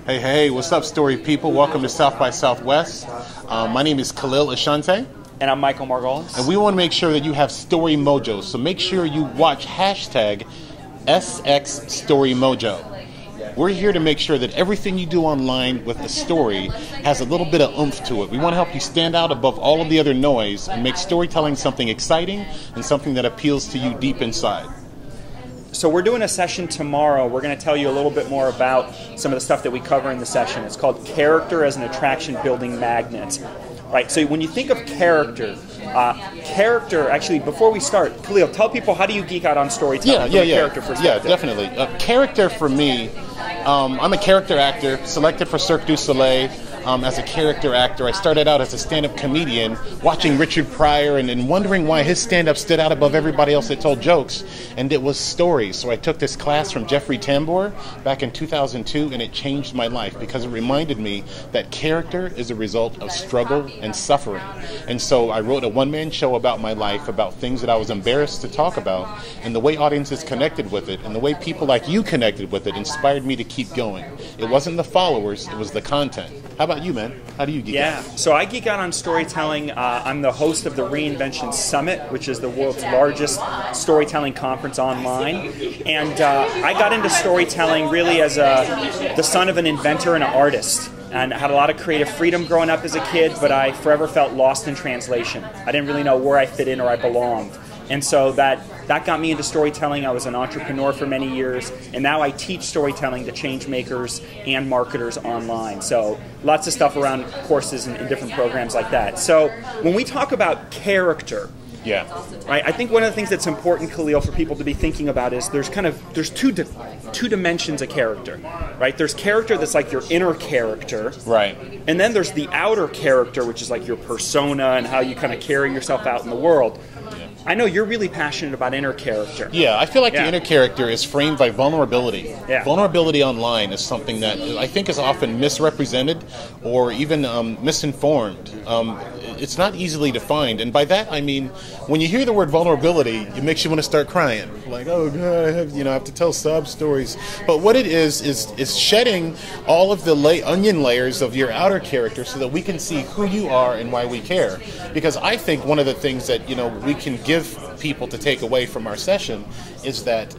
Hey, hey, what's up, story people? Welcome to South by Southwest. My name is Kahlil Ashanti. And I'm Michael Margolis. And we want to make sure that you have story mojo. So make sure you watch hashtag #SXStoryMojo. We're here to make sure that everything you do online with a story has a little bit of oomph to it. We want to help you stand out above all of the other noise and make storytelling something exciting and something that appeals to you deep inside. So we're doing a session tomorrow. We're going to tell you a little bit more about some of the stuff that we cover in the session. It's called Character as an Attraction Building Magnet. Right, so when you think of character, actually, before we start, Kahlil, tell people, how do you geek out on storytelling from a character perspective? Yeah, definitely. Character for me, I'm a character actor, selected for Cirque du Soleil as a character actor. I started out as a stand-up comedian, watching Richard Pryor and wondering why his stand-up stood out above everybody else that told jokes, and it was stories. So I took this class from Jeffrey Tambor back in 2002, and it changed my life because it reminded me that character is a result of struggle and suffering. And so I wrote a one-man show about my life, about things that I was embarrassed to talk about, and the way audiences connected with it, and the way people like you connected with it inspired me to keep going. It wasn't the followers, it was the content. How about you, man? How do you geek out? Yeah, so I geek out on storytelling. I'm the host of the Reinvention Summit, which is the world's largest storytelling conference online. And I got into storytelling really as the son of an inventor and an artist. And I had a lot of creative freedom growing up as a kid, but I forever felt lost in translation. I didn't really know where I fit in or I belonged. And so that got me into storytelling. I was an entrepreneur for many years, and now I teach storytelling to change makers and marketers online. So lots of stuff around courses and different programs like that. So when we talk about character, right, I think one of the things that's important, Kahlil, for people to be thinking about is there's two dimensions of character, right? There's character that's like your inner character, right, and then there's the outer character, which is like your persona and how you kind of carry yourself out in the world. I know you're really passionate about inner character. Yeah, I feel like the inner character is framed by vulnerability. Yeah. Vulnerability online is something that I think is often misrepresented or even misinformed. It's not easily defined, and by that I mean when you hear the word vulnerability, it makes you want to start crying. Like, oh God, I have to tell sob stories. But what it is shedding all of the onion layers of your outer character so that we can see who you are and why we care. Because I think one of the things that we can give people to take away from our session is that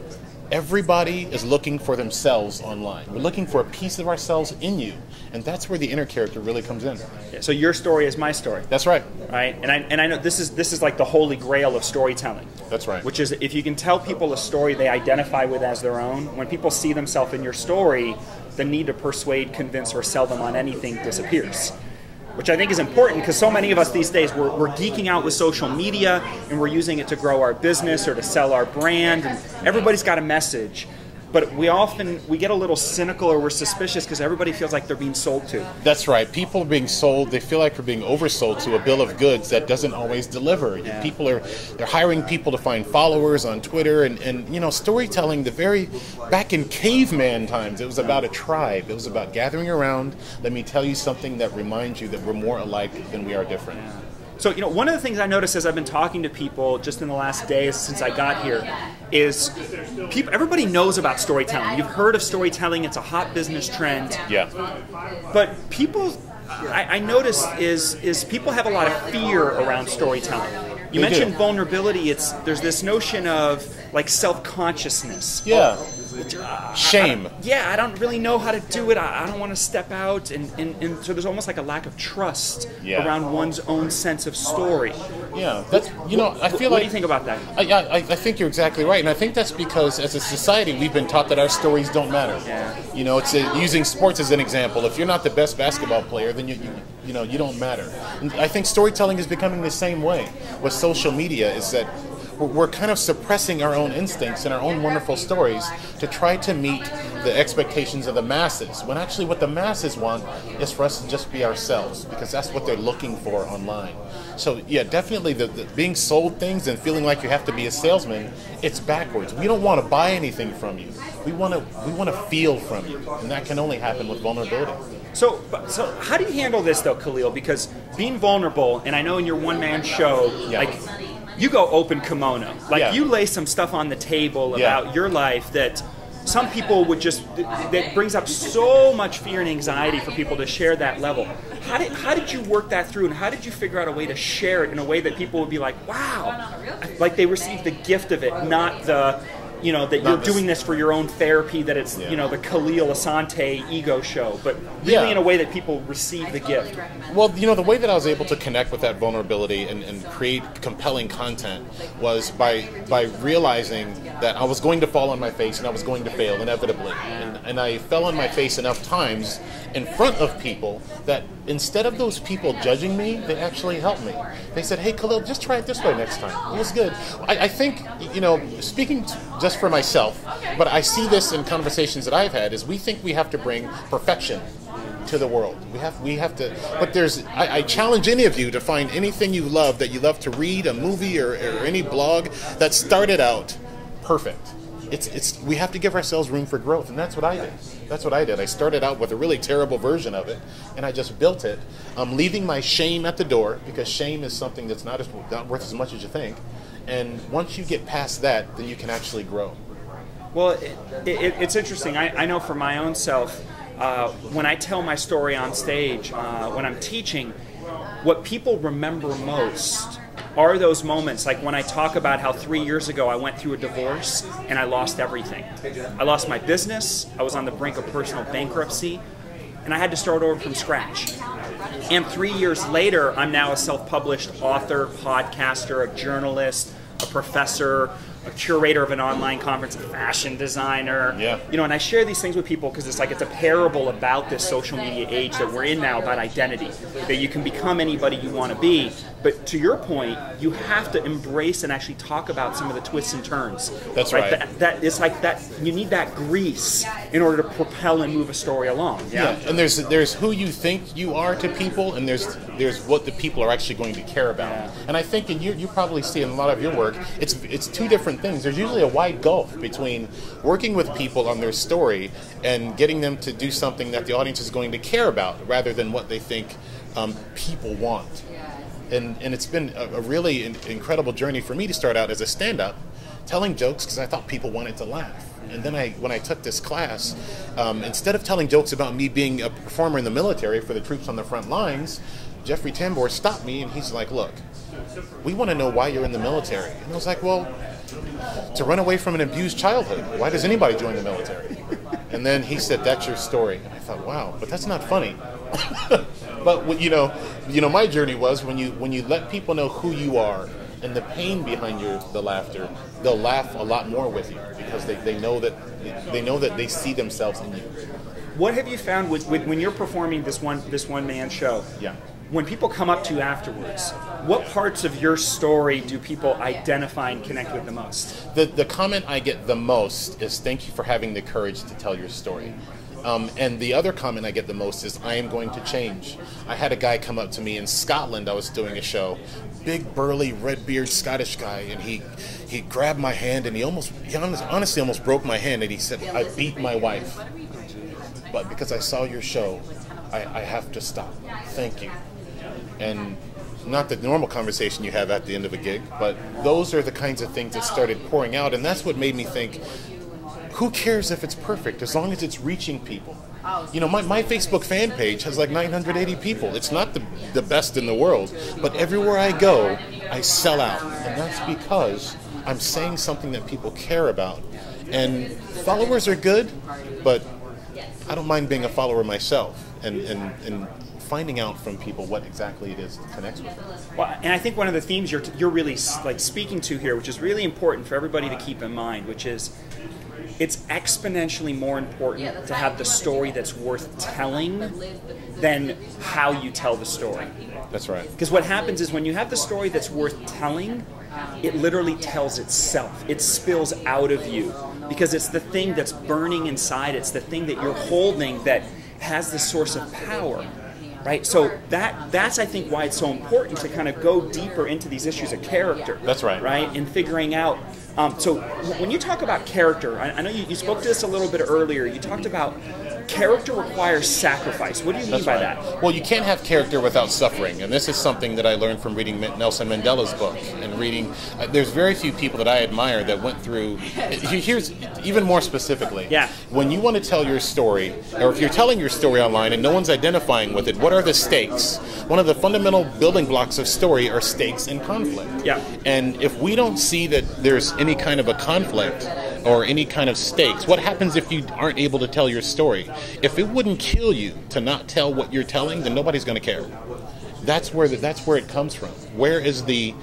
everybody is looking for themselves online. We're looking for a piece of ourselves in you, and that's where the inner character really comes in. Yeah, so your story is my story. That's right. Right, and I know this is like the holy grail of storytelling. That's right. Which is, if you can tell people a story they identify with as their own, when people see themselves in your story, the need to persuade, convince, or sell them on anything disappears. Which I think is important because so many of us these days, we're geeking out with social media and we're using it to grow our business or to sell our brand, and everybody's got a message. But we get a little cynical or we're suspicious because everybody feels like they're being sold to. That's right. People are being sold. They feel like they're being oversold to a bill of goods that doesn't always deliver. Yeah. They're hiring people to find followers on Twitter, and storytelling. Back in caveman times, it was about a tribe. It was about gathering around. Let me tell you something that reminds you that we're more alike than we are different. Yeah. So, one of the things I noticed as I've been talking to people just in the last days since I got here is everybody knows about storytelling. You've heard of storytelling. It's a hot business trend. Yeah. But people, I notice is people have a lot of fear around storytelling. You mentioned vulnerability. There's this notion of like self-consciousness. Yeah. Shame. I don't really know how to do it. I don't want to step out, and so there's almost like a lack of trust around one's own sense of story. Yeah, that's I feel what do you think about that? I think you're exactly right, and I think that's because as a society we've been taught that our stories don't matter. Yeah. It's using sports as an example. If you're not the best basketball player, then you don't matter. And I think storytelling is becoming the same way with social media. Is that we're kind of suppressing our own instincts and our own wonderful stories to try to meet the expectations of the masses, when actually what the masses want is for us to just be ourselves, because that's what they're looking for online. So yeah, definitely the being sold things and feeling like you have to be a salesman, it's backwards. We don't want to buy anything from you. We want to feel from you, and that can only happen with vulnerability. So how do you handle this though, Kahlil? Because being vulnerable, and I know in your one-man show, like, you go open kimono. Like, you lay some stuff on the table about your life that some people would just, that brings up so much fear and anxiety for people to share that level. How did you work that through, and how did you figure out a way to share it in a way that people would be like, wow, like they received the gift of it, not the, you know, that you're doing this for your own therapy, that it's, you know, the Kahlil Ashanti ego show, but really in a way that people receive the gift. Well, you know, the way that I was able to connect with that vulnerability and create compelling content was by realizing that I was going to fall on my face and I was going to fail inevitably. And I fell on my face enough times in front of people that instead of those people judging me, they actually helped me. They said, hey, Kahlil, just try it this way next time. It was good. I think, you know, speaking just for myself, but I see this in conversations that I've had, is we think we have to bring perfection to the world. We have to, but I challenge any of you to find anything you love that you love to read, a movie or any blog that started out perfect. We have to give ourselves room for growth, and that's what I did. That's what I did. I started out with a really terrible version of it, and I just built it, leaving my shame at the door, because shame is something that's not worth as much as you think. And once you get past that, then you can actually grow. Well, it's interesting. I know for my own self, when I tell my story on stage, when I'm teaching, what people remember most are those moments, like when I talk about how 3 years ago I went through a divorce and I lost everything. I lost my business, I was on the brink of personal bankruptcy, and I had to start over from scratch. And 3 years later, I'm now a self-published author, podcaster, a journalist, a professor, a curator of an online conference, a fashion designer. Yeah. You know, and I share these things with people because it's like it's a parable about this social media age that we're in now, about identity. That you can become anybody you want to be, but to your point, you have to embrace and actually talk about some of the twists and turns. That's right. That it's like that. You need that grease in order to propel and move a story along. Yeah. And there's who you think you are to people, and there's what the people are actually going to care about. Yeah. And I think, and you probably see in a lot of your work, it's two different things. There's usually a wide gulf between working with people on their story and getting them to do something that the audience is going to care about, rather than what they think people want. And it's been a really incredible journey for me to start out as a stand-up, telling jokes because I thought people wanted to laugh. And then when I took this class, instead of telling jokes about me being a performer in the military for the troops on the front lines, Jeffrey Tambor stopped me and he's like, look, we want to know why you're in the military. And I was like, well, to run away from an abused childhood. Why does anybody join the military? And then he said, that's your story. And I thought, wow, but that's not funny. But you know, my journey was when you let people know who you are and the pain behind the laughter, they'll laugh a lot more with you because they know that they see themselves in you. What have you found with when you're performing this one man show? Yeah. When people come up to you afterwards, what parts of your story do people identify and connect with the most? The comment I get the most is, thank you for having the courage to tell your story. And the other comment I get the most is, I am going to change. I had a guy come up to me in Scotland. I was doing a show, big burly red-beard Scottish guy, and he grabbed my hand and he honestly almost broke my hand, and he said, I beat my wife, but because I saw your show, I have to stop. Thank you. And not the normal conversation you have at the end of a gig, but those are the kinds of things that started pouring out, and that's what made me think, who cares if it's perfect, as long as it's reaching people. You know, my Facebook fan page has like 980 people. It's not the best in the world, but everywhere I go, I sell out, and that's because I'm saying something that people care about. And followers are good, but I don't mind being a follower myself, and finding out from people what exactly it is that connects with them. Well, and I think one of the themes you're really like speaking to here, which is really important for everybody to keep in mind, which is it's exponentially more important to have the story that's worth telling than how you tell the story. That's right. Because what happens is when you have the story that's worth telling, it literally tells itself. It spills out of you because it's the thing that's burning inside. It's the thing that you're holding that has the source of power. Right, so that's I think why it's so important to kind of go deeper into these issues of character. That's right. Right, and figuring out. So when you talk about character, I know you spoke to this a little bit earlier. You talked about character requires sacrifice. What do you mean by that? Well, you can't have character without suffering, and this is something that I learned from reading Nelson Mandela's book and reading. There's very few people that I admire that went through. Here's even more specifically. Yeah. When you want to tell your story, or if you're telling your story online and no one's identifying with it, what are the stakes? One of the fundamental building blocks of story are stakes and conflict. Yeah. And if we don't see that there's any kind of a conflict or any kind of stakes, what happens if you aren't able to tell your story? If it wouldn't kill you to not tell what you're telling, then nobody's going to care. That's where it comes from. Where's the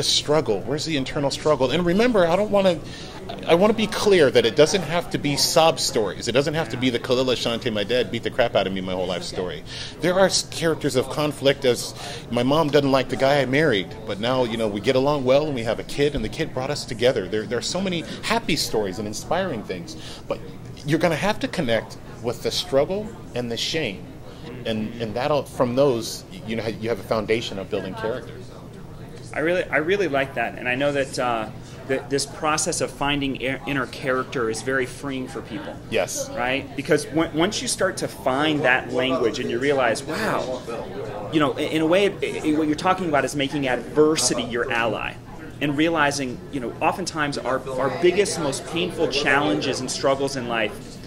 struggle? Where's the internal struggle? And remember, I want to be clear that it doesn't have to be sob stories. It doesn't have to be the Kahlil Ashanti, my dad beat the crap out of me my whole life story. There are characters of conflict, as my mom doesn't like the guy I married, but now, we get along well and we have a kid, and the kid brought us together. There are so many happy stories and inspiring things, but you're going to have to connect with the struggle and the shame, and that'll, from those, you have a foundation of building characters. I really like that, and I know that this process of finding inner character is very freeing for people. Yes. Right? Because once you start to find that language and you realize, wow, in a way, what you're talking about is making adversity your ally. And realizing, oftentimes our biggest, most painful challenges and struggles in life,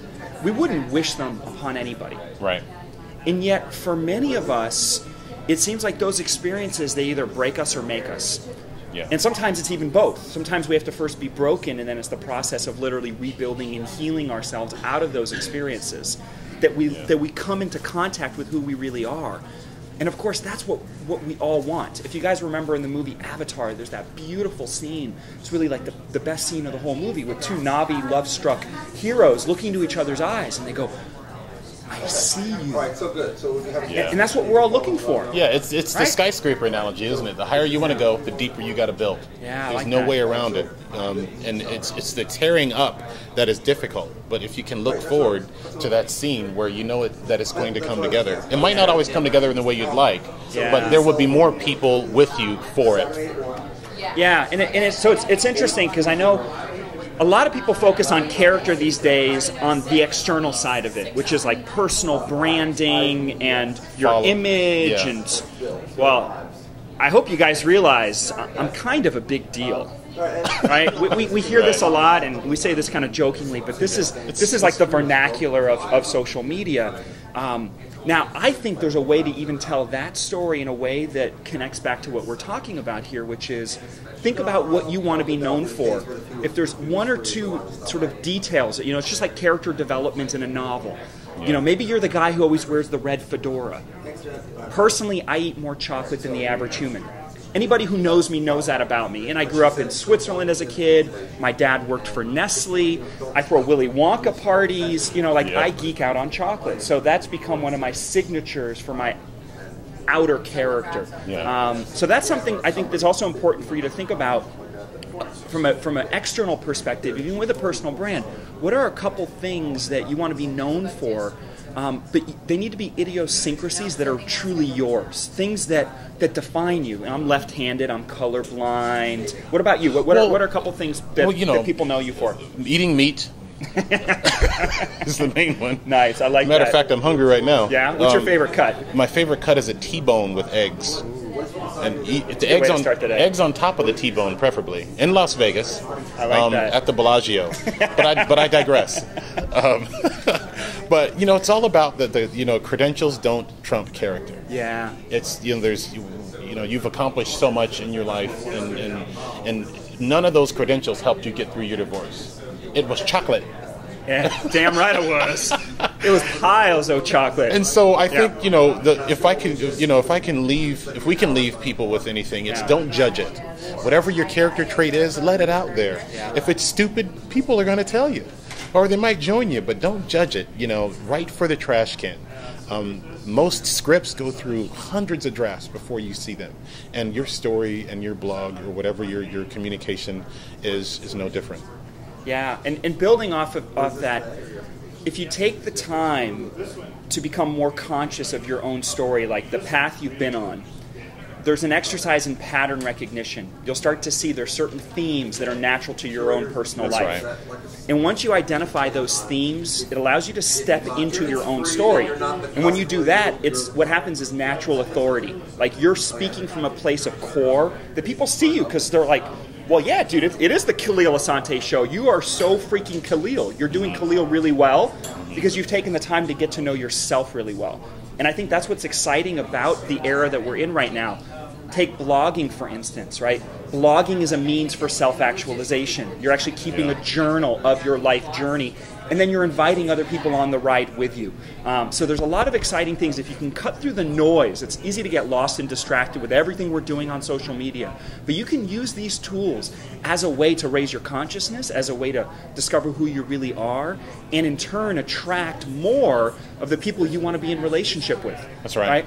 we wouldn't wish them upon anybody. Right. And yet, for many of us, it seems like those experiences, they either break us or make us. Yeah. And sometimes it's even both. Sometimes we have to first be broken, and then it's the process of literally rebuilding and healing ourselves out of those experiences that we come into contact with who we really are. And of course, that's what we all want. If you guys remember in the movie Avatar, there's that beautiful scene. It's really like the best scene of the whole movie, with two Na'vi love-struck heroes looking into each other's eyes, and they go, I see you. Right, so good. So we have and that's what we're all looking for. Yeah, it's right? The skyscraper analogy, isn't it? The higher you want to go, the deeper you got to build. Yeah, there's no way around it. And it's the tearing up that is difficult. But if you can look forward to that scene where that it's going to come together, it might not always come together in the way you'd like, but there will be more people with you for it. Yeah, and it's interesting because I know a lot of people focus on character these days on the external side of it, which is like personal branding and your image. Yeah. And, well, I hope you guys realize I'm kind of a big deal. Right? We hear this a lot, and we say this kind of jokingly, but this is like the vernacular of social media. Now, I think there's a way to even tell that story in a way that connects back to what we're talking about here, which is think about what you want to be known for. If there's one or two sort of details, it's just like character development in a novel. Maybe you're the guy who always wears the red fedora. Personally, I eat more chocolate than the average human. Anybody who knows me knows that about me. And I grew up in Switzerland as a kid. My dad worked for Nestle. I throw Willy Wonka parties. I geek out on chocolate. So that's become one of my signatures for my outer character. Yeah. So that's something I think that's also important for you to think about from an external perspective, even with a personal brand. What are a couple things that you want to be known for? But they need to be idiosyncrasies that are truly yours, things that define you. And I'm left-handed, I'm colorblind. What about you? What are a couple things that people know you for? Eating meat is the main one. Nice, I like that. Matter of fact, I'm hungry right now. Yeah? What's your favorite cut? My favorite cut is a T-bone with eggs. And the eggs on top of the T-bone, preferably, in Las Vegas. I like that. At the Bellagio. But I digress. But it's all about the credentials don't trump character. Yeah. It's you've accomplished so much in your life, and none of those credentials helped you get through your divorce. It was chocolate. Yeah, damn right it was. It was piles of chocolate. And so I think if we can leave people with anything, it's don't judge it. Whatever your character trait is, let it out there. Yeah. If it's stupid, people are going to tell you, or they might join you, but don't judge it. Write for the trash can. Most scripts go through hundreds of drafts before you see them, and your story and your blog or whatever your communication is no different. Yeah, and building off that, if you take the time to become more conscious of your own story, like the path you've been on, there's an exercise in pattern recognition. You'll start to see there's certain themes that are natural to your own personal life. Right. And once you identify those themes, it allows you to step into your own story. And when you do that, what happens is natural authority. Like, you're speaking from a place of core that people see you because they're like, well, yeah, dude, it is the Kahlil Ashanti show. You are so freaking Kahlil. You're doing Kahlil really well because you've taken the time to get to know yourself really well. And I think that's what's exciting about the era that we're in right now. Take blogging, for instance, right? Blogging is a means for self-actualization. You're actually keeping a journal of your life journey, and then you're inviting other people on the ride with you. So there's a lot of exciting things. If you can cut through the noise, it's easy to get lost and distracted with everything we're doing on social media. But you can use these tools as a way to raise your consciousness, as a way to discover who you really are, and in turn attract more of the people you want to be in relationship with. That's right.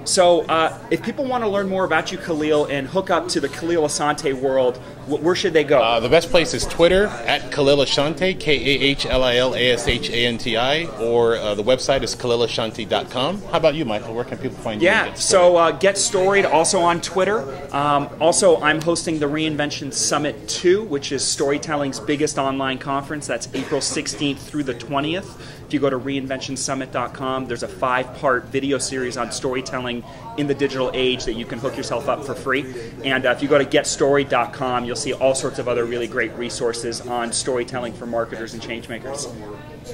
So if people want to learn more about you, Kahlil, and hook up to the Kahlil Ashanti world, where should they go? The best place is Twitter, at Kahlil Ashanti, KAHLILASHANTI, or the website is KahlilAshanti.com. How about you, Michael? Where can people find you? Yeah, so Get Storied, also on Twitter. Also, I'm hosting the Reinvention Summit 2, which is storytelling's biggest online conference. That's April 16th through the 20th. If you go to reinventionsummit.com, there's a 5-part video series on storytelling in the digital age that you can hook yourself up for free. And if you go to getstoried.com, you'll see all sorts of other really great resources on storytelling for marketers and changemakers.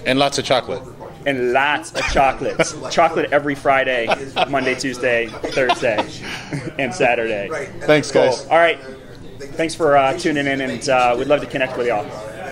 And lots of chocolate. And lots of chocolates. Chocolate every Friday, Monday, Tuesday, Thursday, and Saturday. Thanks, guys. Cool. All right. Thanks for tuning in, and we'd love to connect with y'all.